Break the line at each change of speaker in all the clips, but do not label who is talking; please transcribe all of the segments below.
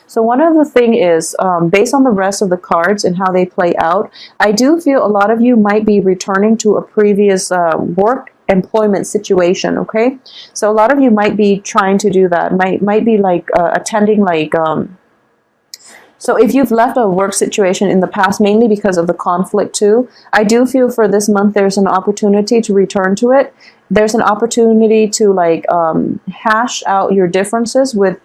So one of the thing is, based on the rest of the cards and how they play out, I do feel a lot of you might be returning to a previous work employment situation. Okay, so a lot of you might be trying to do that. Might be like attending like. So if you've left a work situation in the past, mainly because of the conflict too, I do feel for this month there's an opportunity to return to it. There's an opportunity to like hash out your differences with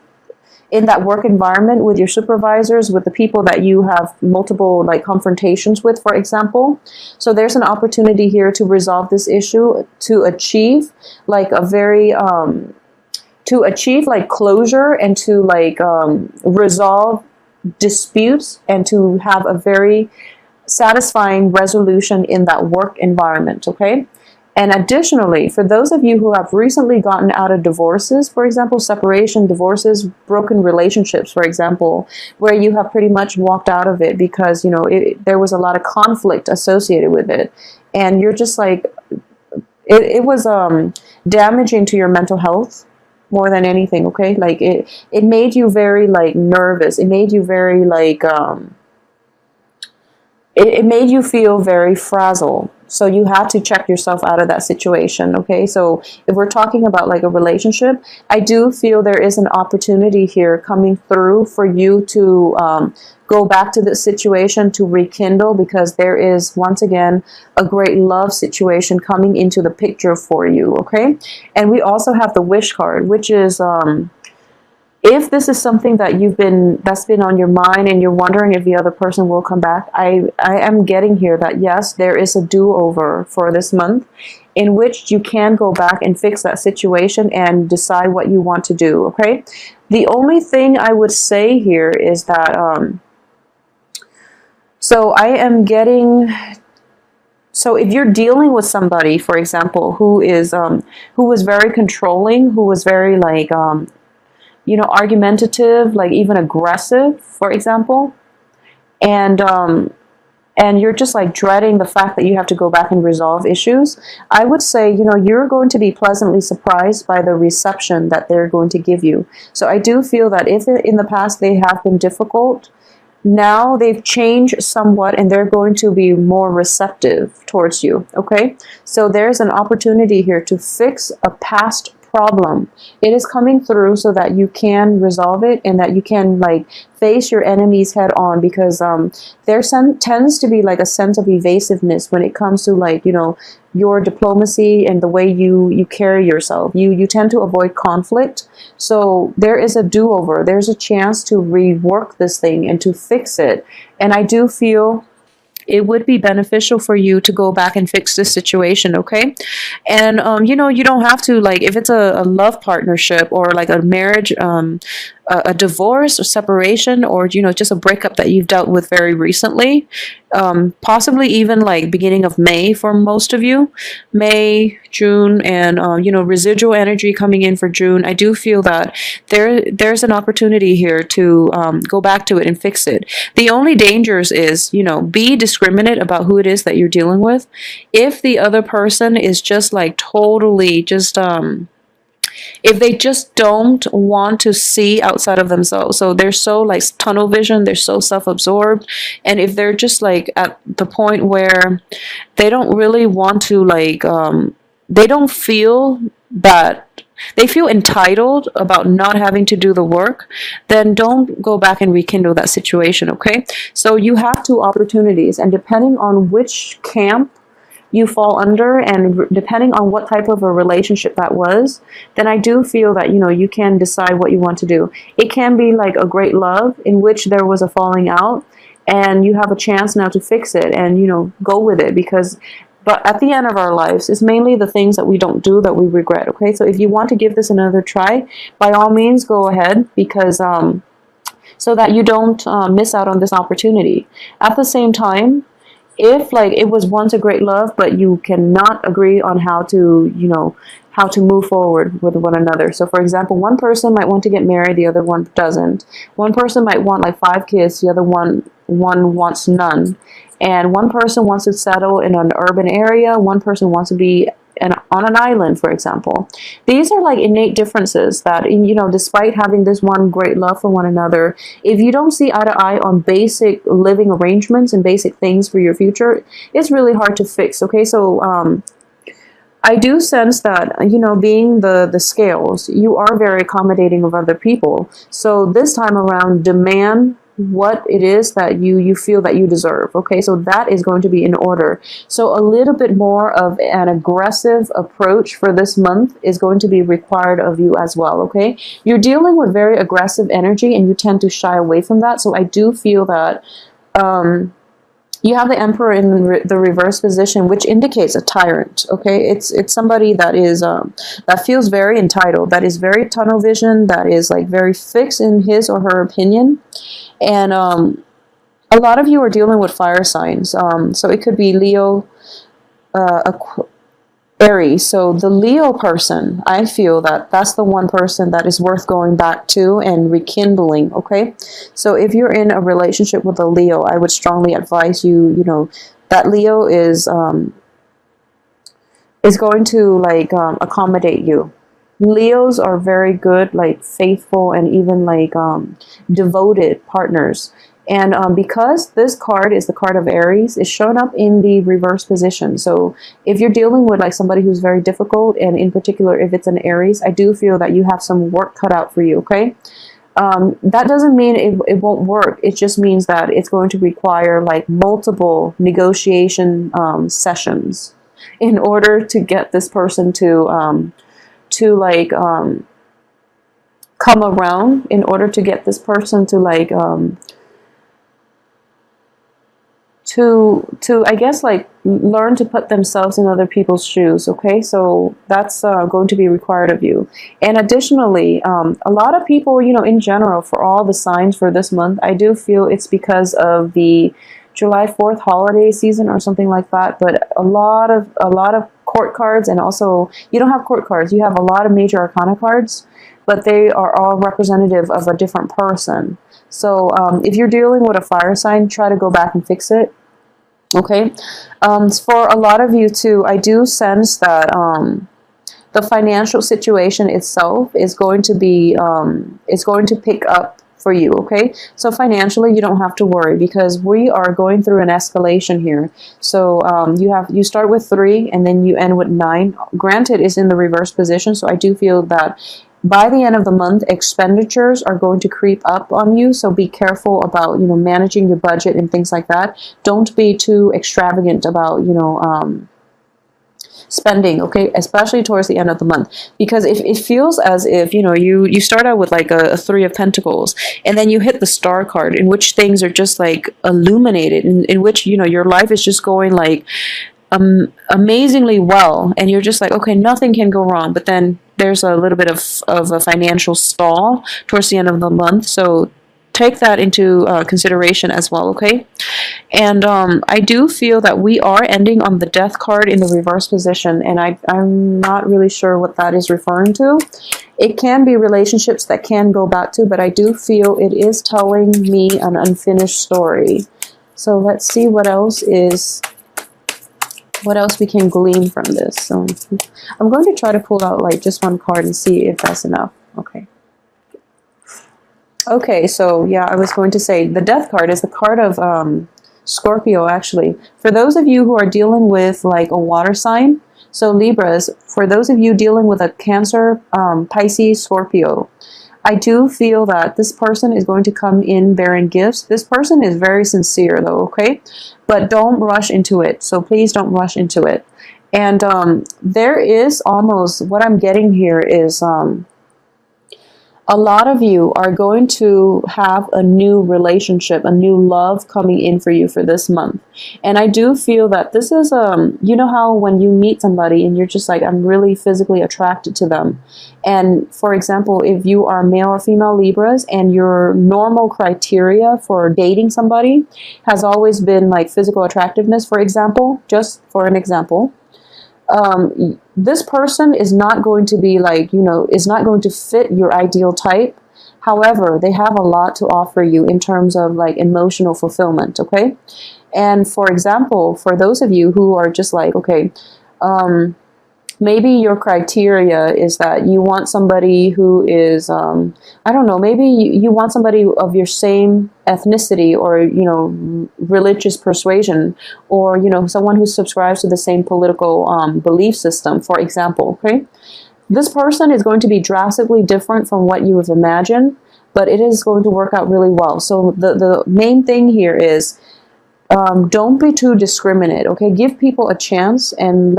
in that work environment with your supervisors, with the people that you have multiple like confrontations with, for example. So there's an opportunity here to resolve this issue, to achieve like a very to achieve like closure and to like resolve disputes and to have a very satisfying resolution in that work environment. Okay. And additionally, for those of you who have recently gotten out of divorces, for example, separation, divorces, broken relationships, for example, where you have pretty much walked out of it because, you know, there was a lot of conflict associated with it. And you're just like, it was damaging to your mental health more than anything, okay? Like it made you very like nervous. It made you very like, it made you feel very frazzled. So you had to check yourself out of that situation, okay? So if we're talking about like a relationship, I do feel there is an opportunity here coming through for you to go back to this situation, to rekindle, because there is, once again, a great love situation coming into the picture for you, okay? And we also have the wish card, which is... if this is something that that's been on your mind and you're wondering if the other person will come back, I am getting here that yes, there is a do-over for this month in which you can go back and fix that situation and decide what you want to do, okay? The only thing I would say here is that, so I am getting... So if you're dealing with somebody, for example, who was very controlling, who was very like... you know, argumentative, like even aggressive, for example, and you're just like dreading the fact that you have to go back and resolve issues, I would say, you know, you're going to be pleasantly surprised by the reception that they're going to give you. So I do feel that if in the past they have been difficult, now they've changed somewhat and they're going to be more receptive towards you, okay? So there's an opportunity here to fix a past problem. It is coming through so that you can resolve it and that you can like face your enemies head on, because there tends to be like a sense of evasiveness when it comes to like, you know, your diplomacy and the way you carry yourself. You tend to avoid conflict. So there is a do-over. There's a chance to rework this thing and to fix it. And I do feel it would be beneficial for you to go back and fix this situation, okay? And, you know, you don't have to, like, if it's a love partnership or like a marriage, a divorce or separation, or, you know, just a breakup that you've dealt with very recently, possibly even like beginning of May for most of you, May, June, and, you know, residual energy coming in for June. I do feel that there's an opportunity here to go back to it and fix it. The only dangers is, you know, be discriminate about who it is that you're dealing with. If the other person is just like totally just, if they just don't want to see outside of themselves, so they're so like tunnel vision, they're so self-absorbed, and if they're just like at the point where they don't really want to like, they don't feel that, they feel entitled about not having to do the work, then don't go back and rekindle that situation, okay? So you have two opportunities, and depending on which camp you fall under, and depending on what type of a relationship that was, then I do feel that, you know, you can decide what you want to do. It can be like a great love in which there was a falling out, and you have a chance now to fix it and, you know, go with it, because but at the end of our lives, it's mainly the things that we don't do that we regret, okay? So if you want to give this another try, by all means, go ahead, because so that you don't miss out on this opportunity. At the same time, if like it was once a great love, but you cannot agree on how to, you know, how to move forward with one another. So for example, one person might want to get married, the other one doesn't. One person might want like 5 kids, the other one wants none. And one person wants to settle in an urban area, one person wants to be on an island, for example. These are like innate differences that, you know, despite having this one great love for one another, if you don't see eye to eye on basic living arrangements and basic things for your future, it's really hard to fix. Okay, so I do sense that, you know, being the scales, you are very accommodating of other people. So this time around, demand what it is that you feel that you deserve. Okay, so that is going to be in order. So a little bit more of an aggressive approach for this month is going to be required of you as well. Okay, you're dealing with very aggressive energy and you tend to shy away from that. So I do feel that you have the Emperor in the reverse position, which indicates a tyrant. Okay, it's somebody that is that feels very entitled, that is very tunnel vision, that is like very fixed in his or her opinion. And a lot of you are dealing with fire signs. So it could be Leo, Aries. So the Leo person, I feel that that's the one person that is worth going back to and rekindling. Okay, so if you're in a relationship with a Leo, I would strongly advise you, you know, that Leo is going to like accommodate you. Leos are very good, like faithful and even like devoted partners. And because this card is the card of Aries, it's shown up in the reverse position. So if you're dealing with like somebody who's very difficult, and in particular if it's an Aries, I do feel that you have some work cut out for you. Okay, that doesn't mean it won't work. It just means that it's going to require like multiple negotiation sessions in order to get this person to like come around, in order to get this person to like to I guess like learn to put themselves in other people's shoes. Okay, so that's going to be required of you. And additionally, a lot of people, you know, in general, for all the signs for this month, I do feel it's because of the July 4th holiday season or something like that. But a lot of court cards, and also you don't have court cards, you have a lot of major arcana cards, but they are all representative of a different person. So if you're dealing with a fire sign, try to go back and fix it. Okay, for a lot of you too, I do sense that the financial situation itself is going to be pick up for you. Okay, so financially you don't have to worry, because we are going through an escalation here. So you start with 3 and then you end with 9. Granted, it's in the reverse position, so I do feel that by the end of the month, expenditures are going to creep up on you. So be careful about, you know, managing your budget and things like that. Don't be too extravagant about, you know, spending, okay, especially towards the end of the month, because if it feels as if, you know, you start out with like a 3 of Pentacles, and then you hit the Star card, in which things are just like illuminated, in which, you know, your life is just going like amazingly well, and you're just like, okay, nothing can go wrong. But then there's a little bit of a financial stall towards the end of the month, so take that into consideration as well. Okay, and I do feel that we are ending on the Death card in the reverse position, and I'm not really sure what that is referring to. It can be relationships that can go back to, but I do feel it is telling me an unfinished story. So let's see what else we can glean from this. So I'm going to try to pull out like just one card and see if that's enough. Okay. Okay, so yeah, I was going to say the Death card is the card of Scorpio, actually. For those of you who are dealing with like a water sign, so Libras, for those of you dealing with a Cancer, Pisces, Scorpio, I do feel that this person is going to come in bearing gifts. This person is very sincere though, okay? But don't rush into it. So please don't rush into it. And there is almost, what I'm getting here is a lot of you are going to have a new relationship, a new love coming in for you for this month. And I do feel that this is, you know how when you meet somebody and you're just like, I'm really physically attracted to them. And for example, if you are male or female Libras and your normal criteria for dating somebody has always been like physical attractiveness, for example, just for an example, this person is not going to be like, you know, is not going to fit your ideal type. However, they have a lot to offer you in terms of like emotional fulfillment, okay? And for example, for those of you who are just like, okay, maybe your criteria is that you want somebody who is, I don't know, maybe you want somebody of your same ethnicity or, you know, religious persuasion, or, you know, someone who subscribes to the same political belief system, for example, okay? This person is going to be drastically different from what you have imagined, but it is going to work out really well. So the main thing here is, don't be too discriminate, okay? Give people a chance and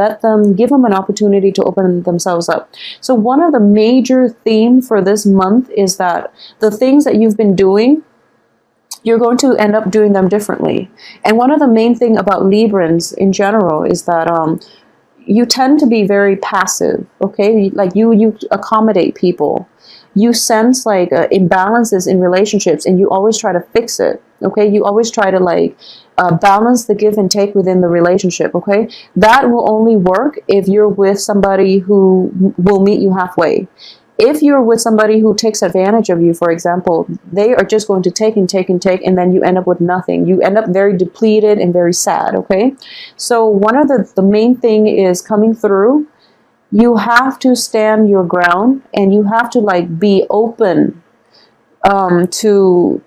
give them an opportunity to open themselves up. So one of the major themes for this month is that the things that you've been doing, you're going to end up doing them differently. And one of the main thing about Librans in general is that you tend to be very passive, okay? Like you accommodate people. You sense like imbalances in relationships, and you always try to fix it, okay? You always try to like balance the give and take within the relationship, okay? That will only work if you're with somebody who will meet you halfway. If you're with somebody who takes advantage of you, for example, they are just going to take and take and take, and then you end up with nothing. You end up very depleted and very sad, okay? So one of the main thing is coming through. You have to stand your ground, and you have to like be open to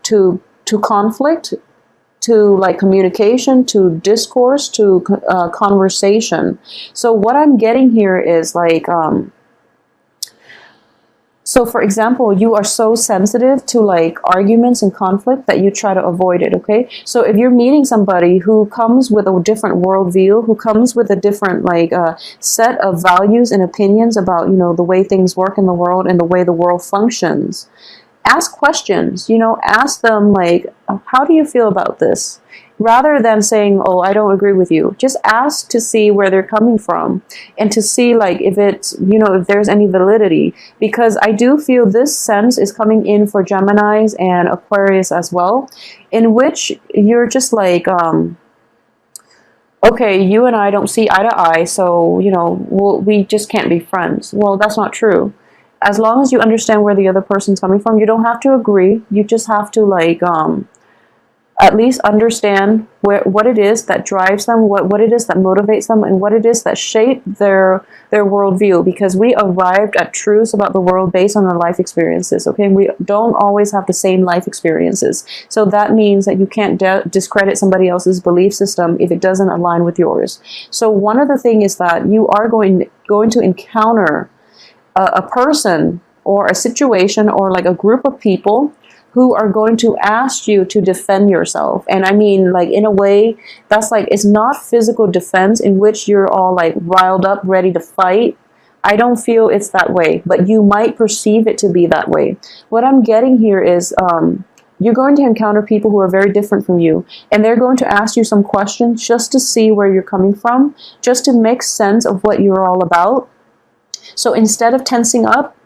conflict, to like communication, to discourse, to conversation. So what I'm getting here is like, so for example, you are so sensitive to like arguments and conflict that you try to avoid it, okay? So if you're meeting somebody who comes with a different worldview, who comes with a different like set of values and opinions about, you know, the way things work in the world and the way the world functions, ask questions, you know, ask them like, how do you feel about this? Rather than saying, oh, I don't agree with you. Just ask to see where they're coming from and to see like if it's, you know, if there's any validity. Because I do feel this sense is coming in for Geminis and Aquarius as well, in which you're just like, okay, you and I don't see eye to eye, so, you know, we just can't be friends. Well, that's not true. As long as you understand where the other person's coming from, you don't have to agree. You just have to like, at least understand what it is that drives them, what it is that motivates them, and what it is that shaped their worldview. Because we arrived at truths about the world based on our life experiences, okay? We don't always have the same life experiences. So that means that you can't discredit somebody else's belief system if it doesn't align with yours. So one of the things is that you are going to encounter a person or a situation or like a group of people who are going to ask you to defend yourself. And I mean, like, in a way, that's like, it's not physical defense in which you're all like riled up, ready to fight. I don't feel it's that way, but you might perceive it to be that way. What I'm getting here is, you're going to encounter people who are very different from you, and they're going to ask you some questions just to see where you're coming from, just to make sense of what you're all about. So instead of tensing up,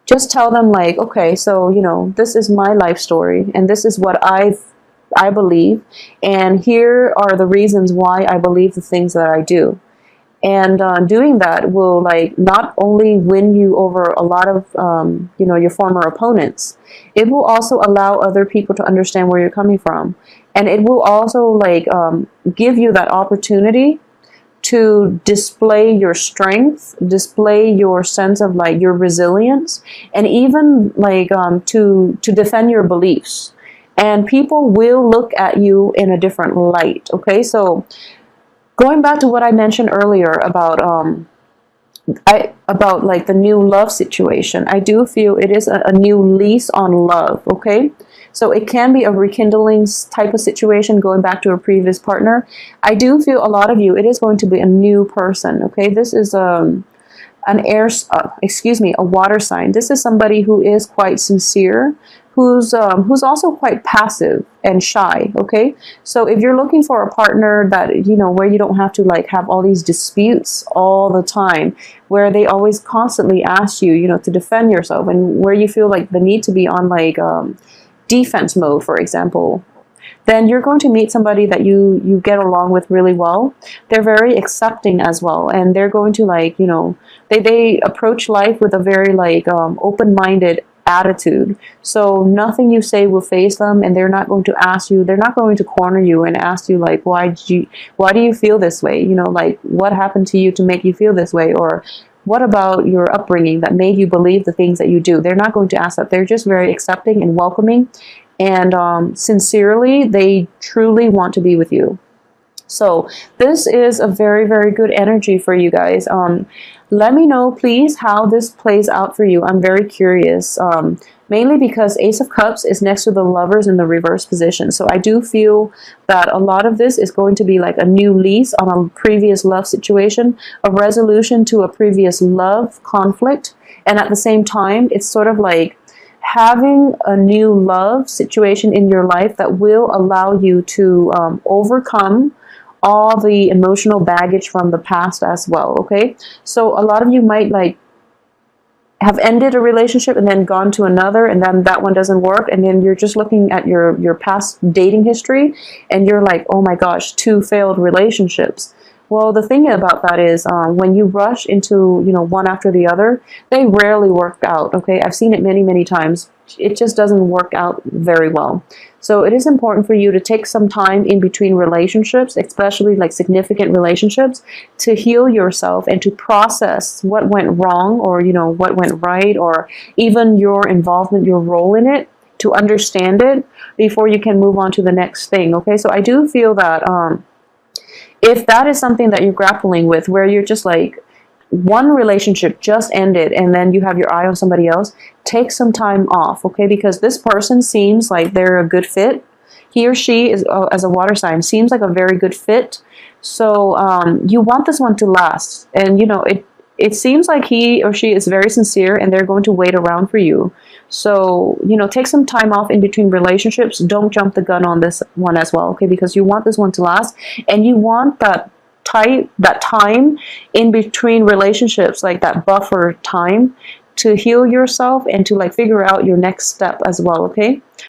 just tell them like, okay, so, you know, this is my life story, and this is what I believe, and here are the reasons why I believe the things that I do. And doing that will like not only win you over a lot of, you know, your former opponents, it will also allow other people to understand where you're coming from. And it will also like give you that opportunity to display your strength, display your sense of like your resilience, and even like to defend your beliefs. And people will look at you in a different light, okay? So going back to what I mentioned earlier about about like the new love situation, I do feel it is a new lease on love, okay? So it can be a rekindling type of situation, going back to a previous partner. I do feel a lot of you, it is going to be a new person, okay? This is a water sign. This is somebody who is quite sincere, who's also quite passive and shy, okay? So if you're looking for a partner that, you know, where you don't have to like have all these disputes all the time, where they always constantly ask you, you know, to defend yourself, and where you feel like the need to be on like defense mode, for example, then you're going to meet somebody that you get along with really well. They're very accepting as well, and they're going to like, you know, they approach life with a very like open-minded attitude. So nothing you say will faze them, and they're not going to ask you, they're not going to corner you and ask you like, why do you feel this way? You know, like, what happened to you to make you feel this way? Or what about your upbringing that made you believe the things that you do? They're not going to ask that. They're just very accepting and welcoming, and sincerely, they truly want to be with you. So this is a very, very good energy for you guys. Let me know, please, how this plays out for you. I'm very curious, mainly because Ace of Cups is next to the Lovers in the reverse position. So I do feel that a lot of this is going to be like a new lease on a previous love situation, a resolution to a previous love conflict. And at the same time, it's sort of like having a new love situation in your life that will allow you to overcome all the emotional baggage from the past as well. Okay, so a lot of you might like have ended a relationship and then gone to another, and then that one doesn't work, and then you're just looking at your past dating history and you're like, oh my gosh, 2 failed relationships. Well, the thing about that is when you rush into, you know, one after the other, they rarely work out. Okay, I've seen it many, many times. It just doesn't work out very well. So it is important for you to take some time in between relationships, especially like significant relationships, to heal yourself and to process what went wrong, or, you know, what went right, or even your involvement, your role in it, to understand it before you can move on to the next thing. Okay, so I do feel that if that is something that you're grappling with, where you're just like, one relationship just ended and then you have your eye on somebody else, take some time off, okay? Because this person seems like they're a good fit. He or she is, as a water sign, seems like a very good fit. So you want this one to last. And, you know, it seems like he or she is very sincere and they're going to wait around for you. So, you know, take some time off in between relationships. Don't jump the gun on this one as well, okay? Because you want this one to last, and you want that time in between relationships, like that buffer time, to heal yourself and to like figure out your next step as well, okay?